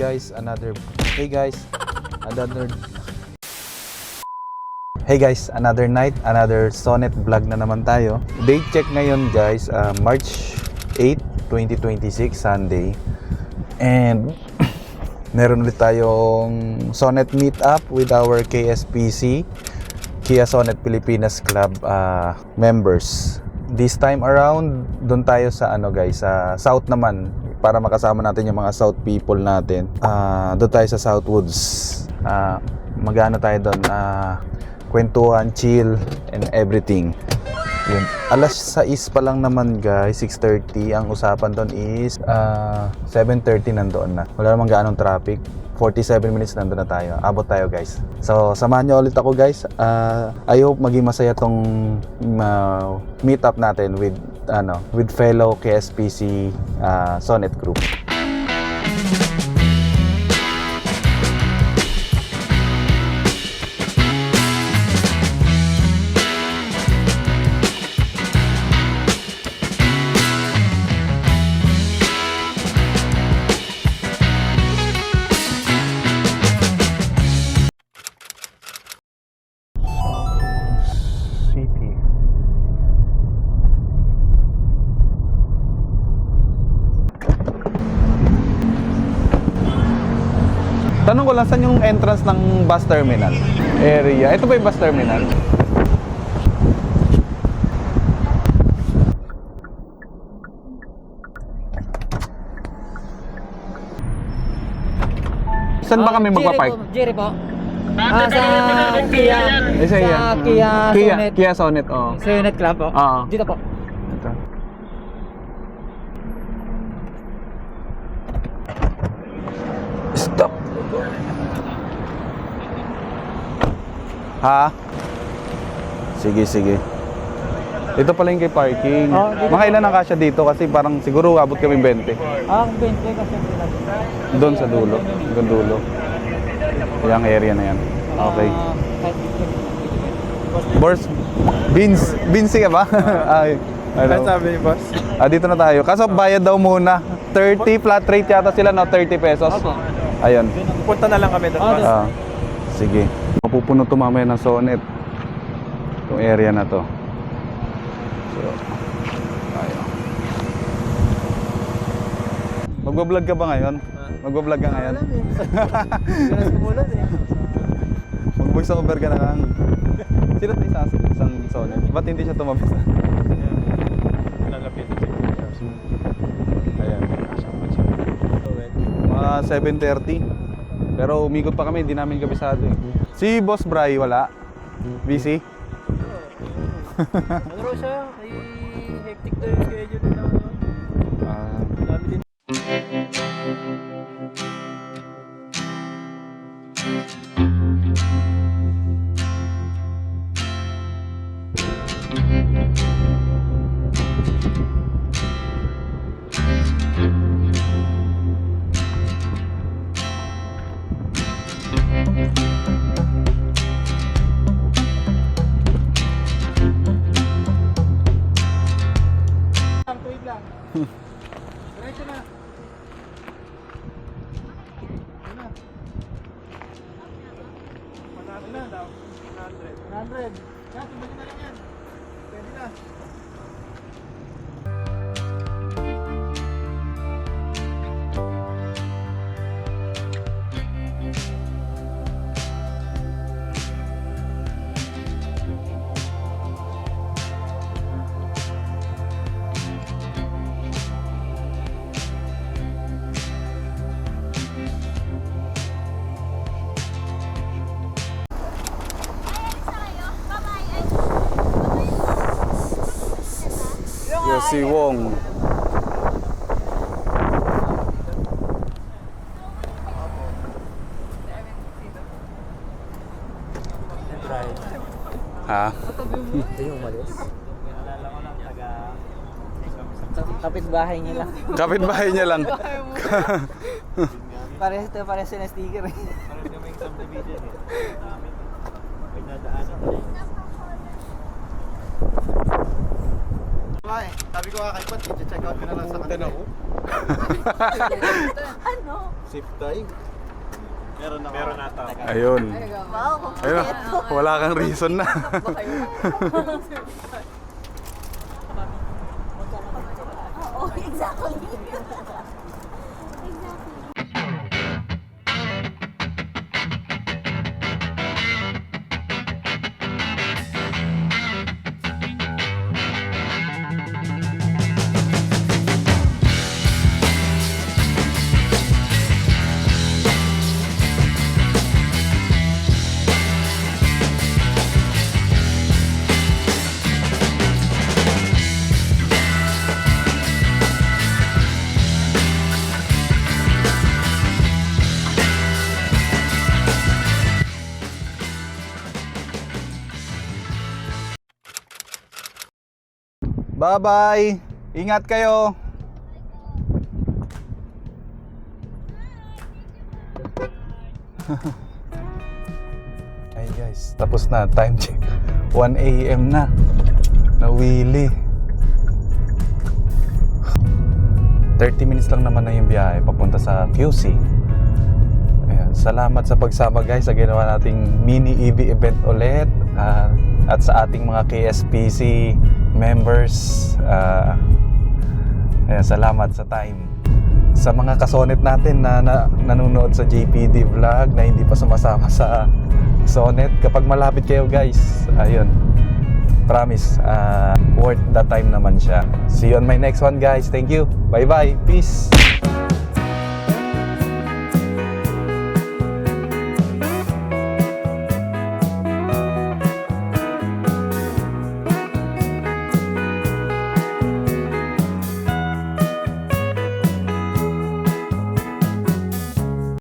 guys, another night, another Sonnet vlog na naman tayo. Date check ngayon guys, March 8, 2026, Sunday. And meron ulit tayong Sonnet meetup with our KSPC, Kia Sonnet Pilipinas Club members. This time around, doon tayo sa sa South naman para makasama natin yung mga South people natin. Doon tayo sa Southwoods. Magano tayo doon, kwentuhan, chill and everything. Yun. Alas 6 pa lang naman guys, 6:30. Ang usapan doon is 7:30 nandoon na. Wala namang gaanong traffic. 47 minutes nandoon na tayo. Abot tayo guys. So samahan niyo ulit ako guys. I hope maging masaya tong meet up natin with fellow KSPC Sonnet group. Tanong ko lang, saan yung entrance ng bus terminal area? Ito ba yung bus terminal? Saan ba kami magpapark? Jerry po. Sa Kia. Kia Sonnet, oh. Sa Sonnet Club po. Dito po. Ito. Stop. Ha? Sige. Ito pala yung kay parking. Mga ilan ang kasya dito kasi parang siguro abot kami 20. 20 kasi sila. Doon sa dulo. Doon dulo. Yung area na yan. Okay. Boss, Vince ka ba? Ay, Ano sabi ni boss? dito na tayo. Kaso bayad daw muna. 30 flat rate yata sila, no? 30 pesos. Ayun. Punta na lang kami doon, boss. Sige. Mapupuno to mamaya ng Sonnet. Itong area na to. So, tayo. Magbablog ka ba ngayon? Magbablog ka ngayon? Mag-voice over ka na lang. Sino tayo sa isang Sonnet? Ba't hindi siya tumabas? Ayan. Mga 7:30. Pero umikot pa kami, hindi namin kabisado eh. Si Boss Bry, wala? Busy? Ano raw siya? Ay, hectic na yung schedule nila. Dami din. Diretso na. Ano na daw? 100. Yan, tumuli na lang yan. Pwede na. Si Wong. Ha? Ito yung umalis. Kapit-bahay niya lang. Kapit-bahay niya lang. Parehas na sticker eh. Parehas kami yung subdivision eh. May nadaanan ko eh. Sabi ko kay Pat, i-check out ko na lang sa kanila. Ano? Zip tie. Meron na ata. Ayun. Wow, Ayun, wala kang reason na. Oo, exactly. Bye-bye. Ingat kayo. Ay guys, tapos na. Time check. 1 AM na. Nawili. 30 minutes lang naman na yung biyahe papunta sa QC. Ayan, salamat sa pagsama guys sa ginawa nating mini EV event ulit, at sa ating mga KSPC members. Ayan, salamat sa time. Sa mga kasonet natin na nanonood sa JPD vlog na hindi pa sumasama sa Sonet, kapag malapit kayo guys, ayun, promise, worth the time naman siya. See you on my next one guys. Thank you. Bye bye. Peace.